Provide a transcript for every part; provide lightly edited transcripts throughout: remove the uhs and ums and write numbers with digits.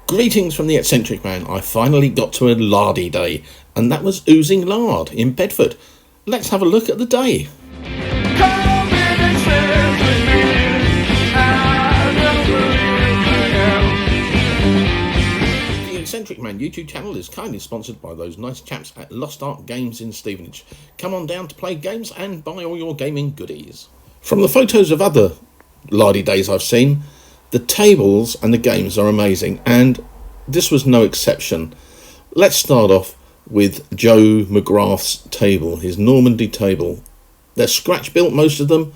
Greetings from the eccentric man. I finally got to a Lardie day, and that was Ouseing Lard in Bedford. Let's have a look at the day. The Eccentric Man YouTube channel is kindly sponsored by those nice chaps at Lost Ark Games in Stevenage. Come on down to play games and buy all your gaming goodies. From the photos of other Lardie days I've seen, the tables and the games are amazing, and this was no exception. Let's start off with Joe McGrath's table, his Normandy table. They're scratch built, most of them.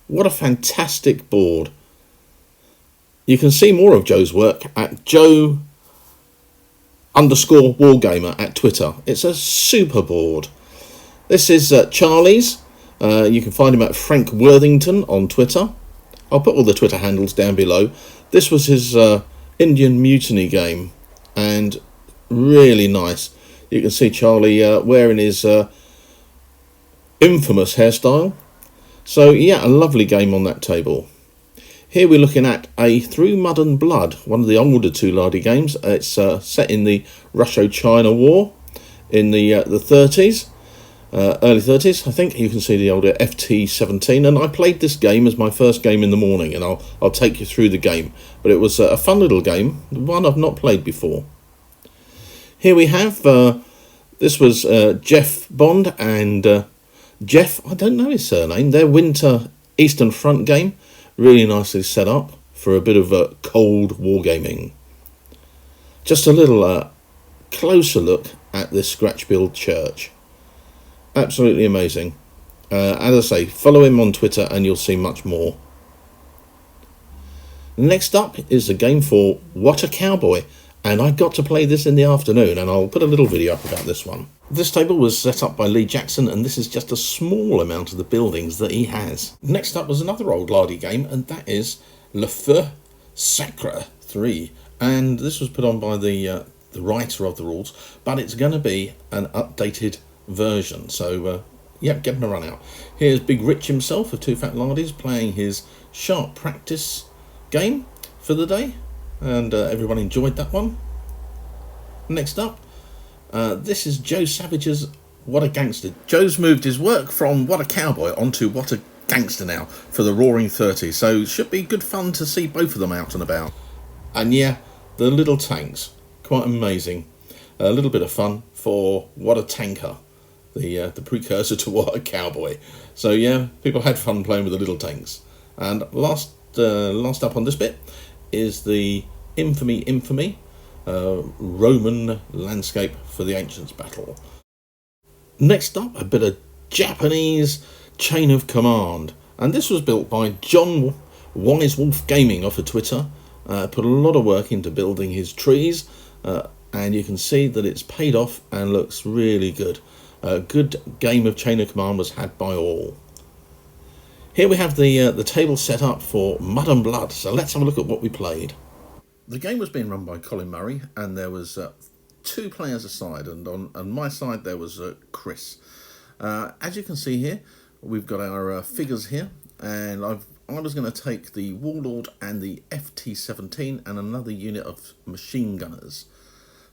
What a fantastic board. You can see more of Joe's work at Joe_Wargamer at Twitter. It's a super board. This is Charley's. You can find him at Frank Worthington on Twitter. I'll put all the Twitter handles down below. This was his Indian Mutiny game, and really nice. You can see Charley wearing his infamous hairstyle. So yeah, a lovely game on that table. Here we're looking at a Through Mud and Blood, one of the older two Lardie games. It's set in the Russo-China War in the 30s. Early 30s, I think. You can see the older FT17, and I played this game as my first game in the morning, and I'll take you through the game. But it was a fun little game, one I've not played before. Here we have, this was Geoff Bond and Geoff, I don't know his surname, their Winter Eastern Front game. Really nicely set up for a bit of cold wargaming. Just a little closer look at this scratch build church. Absolutely amazing. As I say, follow him on Twitter and you'll see much more. Next up is the game for What a Cowboy, and I got to play this in the afternoon, and I'll put a little video up about this one. This table was set up by Lee Jackson, and this is just a small amount of the buildings that he has. Next up was another old Lardie game, and that is Le Feu Sacre 3, and this was put on by the writer of the rules, but it's going to be an updated version, so yeah, get him a run out. Here's Big Rich himself of Two Fat Lardies playing his sharp practice game for the day, and everyone enjoyed that one. Next up, this is Joe Savage's What a Gangster. Joe's moved his work from What a Cowboy onto What a Gangster now for the Roaring 30, so it should be good fun to see both of them out and about. And yeah, the little tanks, quite amazing. A little bit of fun for What a Tanker, the precursor to What a Cowboy. So yeah, people had fun playing with the little tanks. And last up on this bit is the infamy Roman landscape for the Ancients battle. Next up, a bit of Japanese Chain of Command, and this was built by John Wise Wolf Gaming off of Twitter. Put a lot of work into building his trees, and you can see that it's paid off and looks really good. A good game of Chain of Command was had by all. Here we have the table set up for Mud and Blood, so let's have a look at what we played. The game was being run by Colin Murray, and there was 2 players aside, and on my side there was Chris. As you can see here, we've got our figures here, and I was going to take the Warlord and the FT17 and another unit of machine gunners.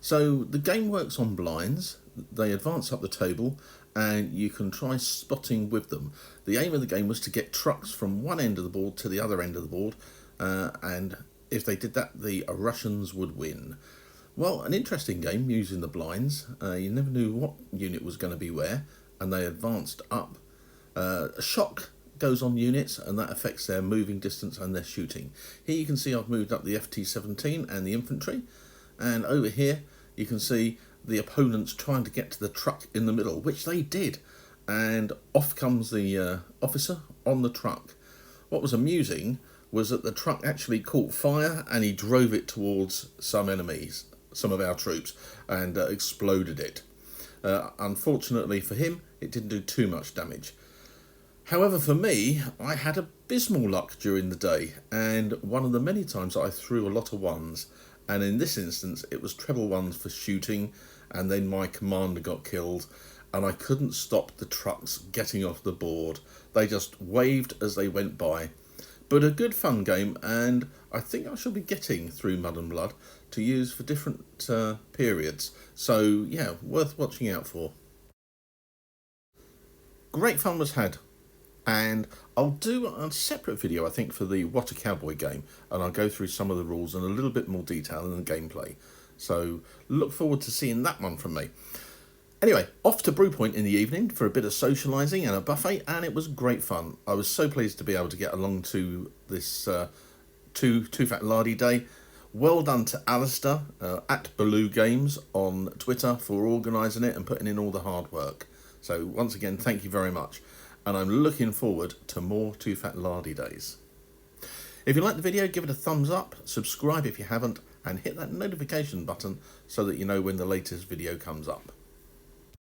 So the game works on blinds. They advance up the table and you can try spotting with them. The aim of the game was to get trucks from one end of the board to the other end of the board, and if they did that, the Russians would win. Well, an interesting game using the blinds. You never knew what unit was going to be where, and they advanced up. A shock goes on units, and that affects their moving distance and their shooting. Here you can see I've moved up the FT17 and the infantry, and over here you can see the opponents trying to get to the truck in the middle, which they did, and off comes the officer on the truck. What was amusing was that the truck actually caught fire and he drove it towards some enemies, some of our troops, and exploded it. Unfortunately for him, it didn't do too much damage. However, for me, I had abysmal luck during the day, and one of the many times I threw a lot of ones, and in this instance it was treble ones for shooting, and then my commander got killed, and I couldn't stop the trucks getting off the board. They just waved as they went by. But a good fun game, and I think I shall be getting Through Mud and Blood to use for different periods. So yeah, worth watching out for. Great fun was had. And I'll do a separate video, I think, for the What a Cowboy game, and I'll go through some of the rules in a little bit more detail in the gameplay. So look forward to seeing that one from me. Anyway, off to Brewpoint in the evening for a bit of socialising and a buffet, and it was great fun. I was so pleased to be able to get along to this Too Fat Lardie Day. Well done to Alistair at Baloo Games on Twitter for organising it and putting in all the hard work. So once again, thank you very much. And I'm looking forward to more Too Fat Lardie days. If you like the video, give it a thumbs up, subscribe if you haven't, and hit that notification button so that you know when the latest video comes up.